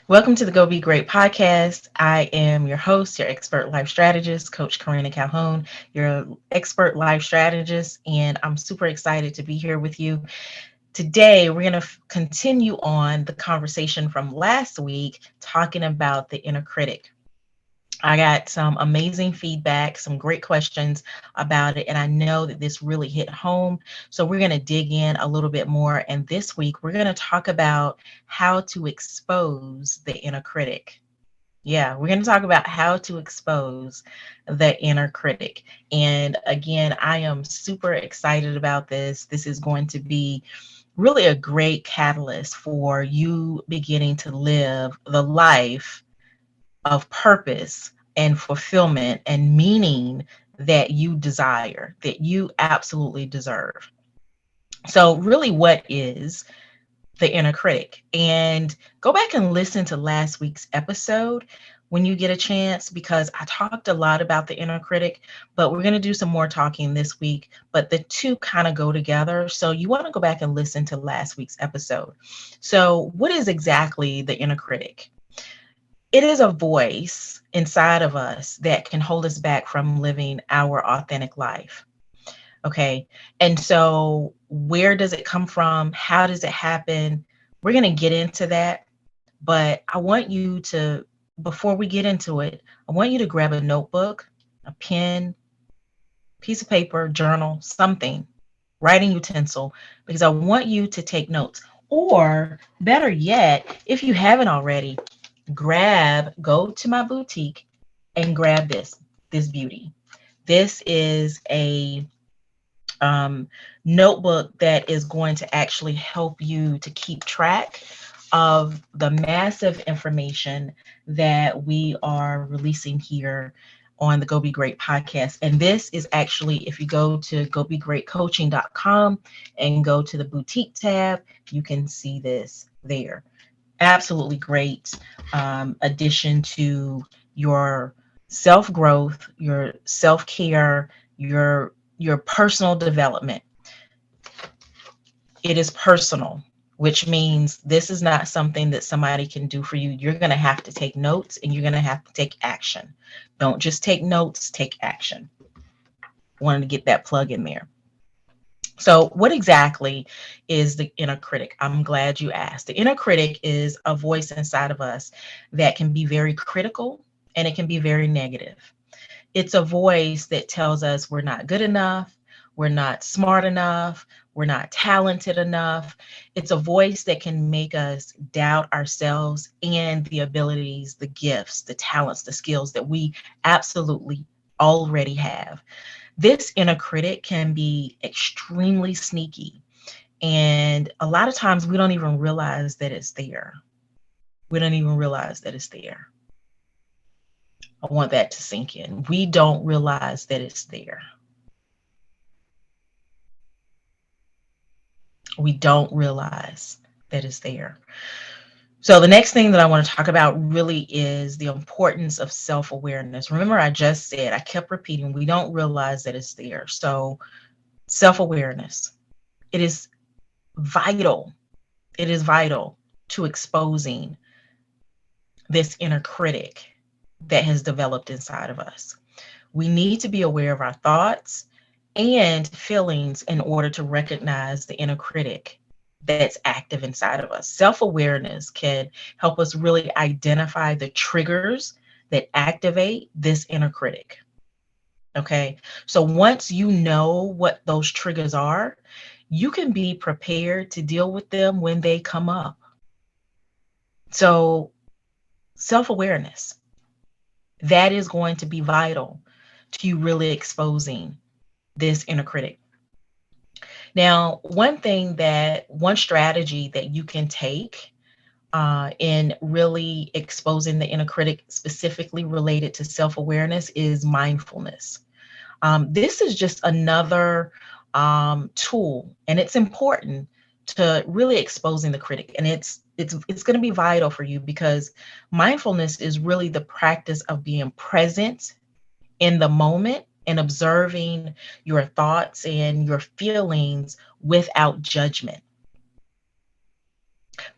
Welcome to the Go Be Great podcast. I am your host, your expert life strategist, Coach Karena Calhoun, your expert life strategist, and I'm super excited to be here with you. Today, we're going to continue on the conversation from last week, talking about the inner critic. I got some amazing feedback, some great questions about it, and I know that this really hit home. So, we're going to dig in a little bit more. And this week, we're going to talk about how to expose the inner critic. Yeah, we're going to talk about how to expose the inner critic. And again, I am super excited about this. This is going to be really a great catalyst for you beginning to live the life of purpose and fulfillment and meaning that you desire, that you absolutely deserve. So, really, what is the inner critic? And go back and listen to last week's episode when you get a chance, because I talked a lot about the inner critic, but we're going to do some more talking this week. But the two kind of go together. So, you want to go back and listen to last week's episode. So, what is exactly the inner critic? It is a voice inside of us that can hold us back from living our authentic life. Okay. And so, where does it come from? How does it happen? We're going to get into that. But I want you to, before we get into it, I want you to grab a notebook, a pen, piece of paper, journal, something, writing utensil, because I want you to take notes. Or better yet, if you haven't already, go to my boutique and grab this beauty. This is a notebook that is going to actually help you to keep track of the massive information that we are releasing here on the Go Be Great podcast. And this is actually, if you go to gobegreatcoaching.com and go to the boutique tab, you can see this there. Absolutely great addition to your self growth, your self care, your personal development. It is personal, which means this is not something that somebody can do for you. You're going to have to take notes and you're going to have to take action. Don't just take notes, take action. Wanted to get that plug in there. So, what exactly is the inner critic? I'm glad you asked. The inner critic is a voice inside of us that can be very critical and it can be very negative. It's a voice that tells us we're not good enough, we're not smart enough, we're not talented enough. It's a voice that can make us doubt ourselves and the abilities, the gifts, the talents, the skills that we absolutely already have. This inner critic can be extremely sneaky. And a lot of times we don't even realize that it's there. We don't even realize that it's there. I want that to sink in. We don't realize that it's there. We don't realize that it's there. So, the next thing that I want to talk about really is the importance of self awareness. Remember, I just said, I kept repeating, we don't realize that it's there. So, self awareness, it is vital. It is vital to exposing this inner critic that has developed inside of us. We need to be aware of our thoughts and feelings in order to recognize the inner critic that's active inside of us. Self awareness can help us really identify the triggers that activate this inner critic. Okay. So once you know what those triggers are, you can be prepared to deal with them when they come up. So, self awareness, that is going to be vital to you really exposing this inner critic. Now, one strategy that you can take in really exposing the inner critic, specifically related to self awareness, is mindfulness. This is just another tool, and it's important to really exposing the critic. And it's going to be vital for you because mindfulness is really the practice of being present in the moment and observing your thoughts and your feelings without judgment.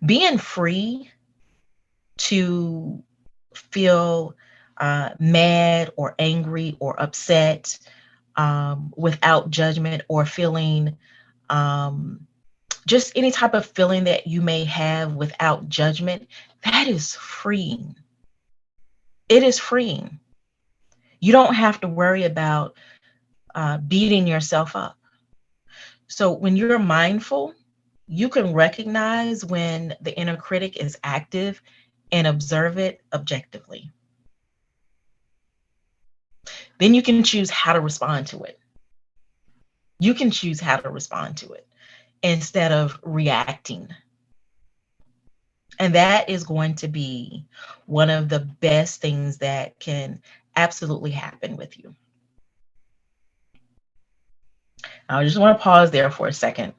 Being free to feel mad or angry or upset without judgment, or feeling um, just any type of feeling that you may have without judgment, that is freeing. It is freeing. You don't have to worry about beating yourself up. So when you're mindful, you can recognize when the inner critic is active and observe it objectively. Then you can choose how to respond to it. You can choose how to respond to it instead of reacting. And that is going to be one of the best things that can absolutely happen with you. I just want to pause there for a second.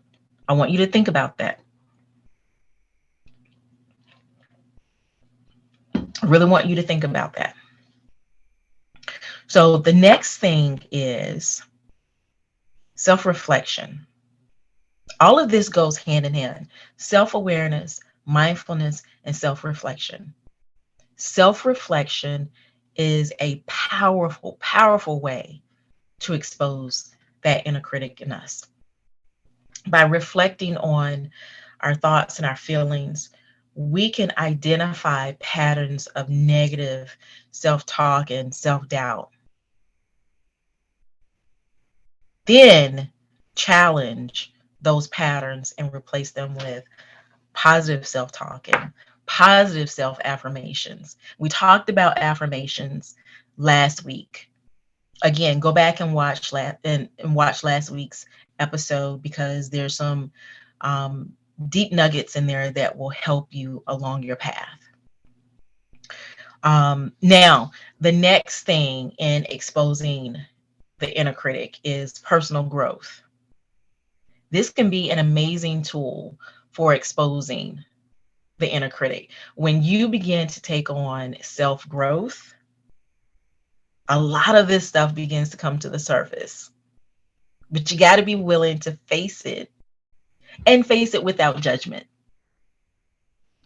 I want you to think about that. I really want you to think about that. So the next thing is self-reflection. All of this goes hand in hand. Self-awareness, mindfulness, and self-reflection. Self-reflection is a powerful, powerful way to expose that inner critic in us. By reflecting on our thoughts and our feelings, we can identify patterns of negative self-talk and self-doubt. Then challenge those patterns and replace them with positive self-talk and positive self-affirmations. We talked about affirmations last week. Again, go back and watch watch last week's episode, because there's some um, deep nuggets in there that will help you along your path. Now, the next thing in exposing the inner critic is personal growth. This can be an amazing tool for exposing the inner critic. When you begin to take on self-growth, a lot of this stuff begins to come to the surface. But you got to be willing to face it, and face it without judgment.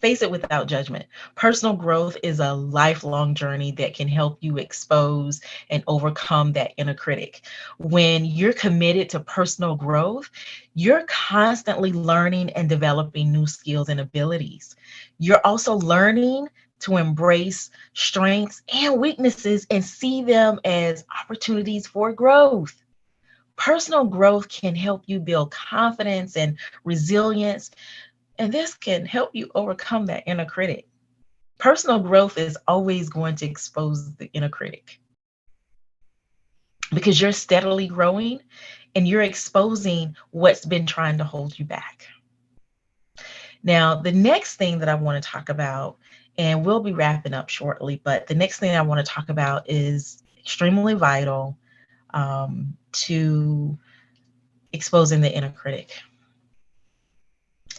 Face it without judgment. Personal growth is a lifelong journey that can help you expose and overcome that inner critic. When you're committed to personal growth, you're constantly learning and developing new skills and abilities. You're also learning to embrace strengths and weaknesses and see them as opportunities for growth. Personal growth can help you build confidence and resilience, and this can help you overcome that inner critic. Personal growth is always going to expose the inner critic, because you're steadily growing and you're exposing what's been trying to hold you back. Now, the next thing that I want to talk about, and we'll be wrapping up shortly, but the next thing I want to talk about is extremely vital to exposing the inner critic,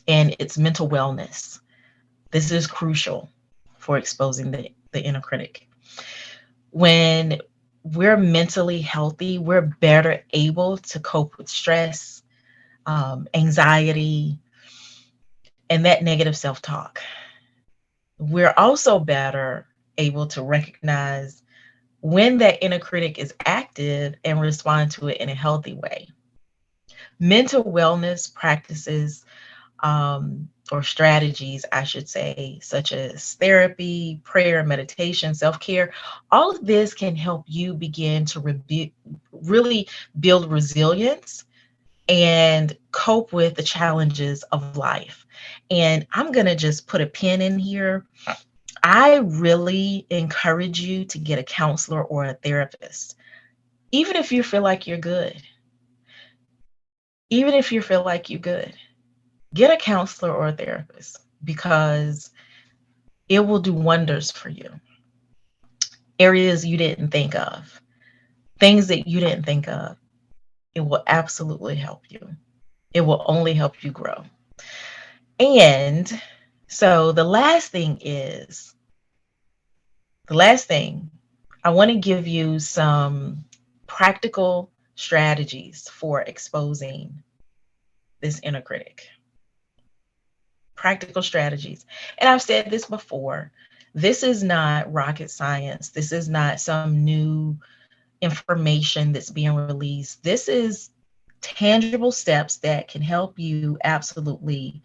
and it's mental wellness. This is crucial for exposing the inner critic. When we're mentally healthy, we're better able to cope with stress, anxiety, and that negative self-talk. We're also better able to recognize when that inner critic is active and respond to it in a healthy way. Mental wellness practices or strategies, I should say, such as therapy, prayer, meditation, self-care, all of this can help you begin to really build resilience and cope with the challenges of life. And I'm going to just put a pin in here. I really encourage you to get a counselor or a therapist, even if you feel like you're good. Even if you feel like you're good, get a counselor or a therapist, because it will do wonders for you. Areas you didn't think of, things that you didn't think of, it will absolutely help you. It will only help you grow. And so the last thing, I want to give you some practical strategies for exposing this inner critic. Practical strategies. And I've said this before, This is not rocket science. This is not some new information that's being released. This is tangible steps that can help you absolutely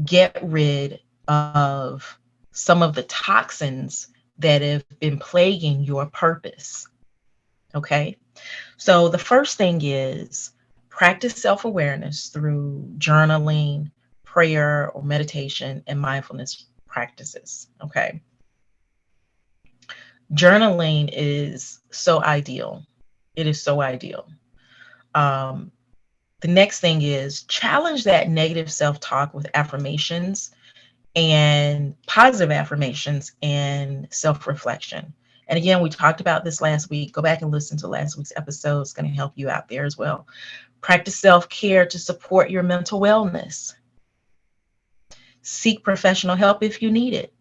get rid of some of the toxins that have been plaguing your purpose. Okay. So the first thing is practice self awareness through journaling, prayer, or meditation, and mindfulness practices. Okay. Journaling is so ideal. It is so ideal. Um, the next thing is challenge that negative self talk with affirmations and positive affirmations and self reflection. And again, we talked about this last week. Go back and listen to last week's episode. It's going to help you out there as well. Practice self care to support your mental wellness. Seek professional help if you need it.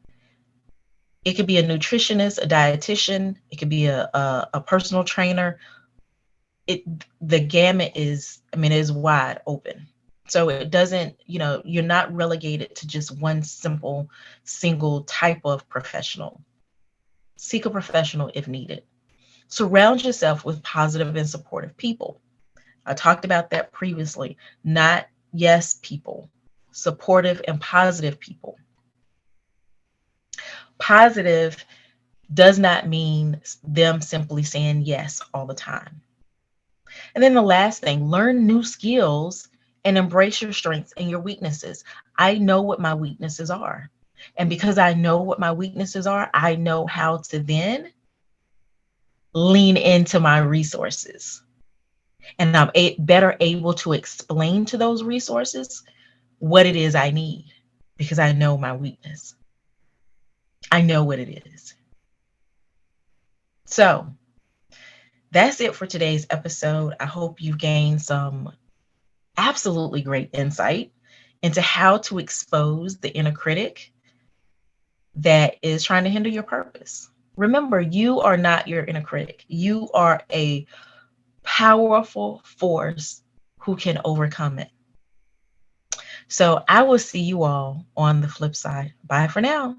It could be a nutritionist, a dietitian, it could be a personal trainer. It the gamut is, I mean, it is wide open. So it doesn't, you're not relegated to just one simple single type of professional. Seek a professional if needed. Surround yourself with positive and supportive people. I talked about that previously. Not yes people, supportive and positive people. Positive does not mean them simply saying yes all the time. And then the last thing, learn new skills and embrace your strengths and your weaknesses. I know what my weaknesses are. And because I know what my weaknesses are, I know how to then lean into my resources. And I'm better able to explain to those resources what it is I need because I know my weakness. I know what it is. So that's it for today's episode. I hope you've gained some absolutely great insight into how to expose the inner critic that is trying to hinder your purpose. Remember, you are not your inner critic. You are a powerful force who can overcome it. So I will see you all on the flip side. Bye for now.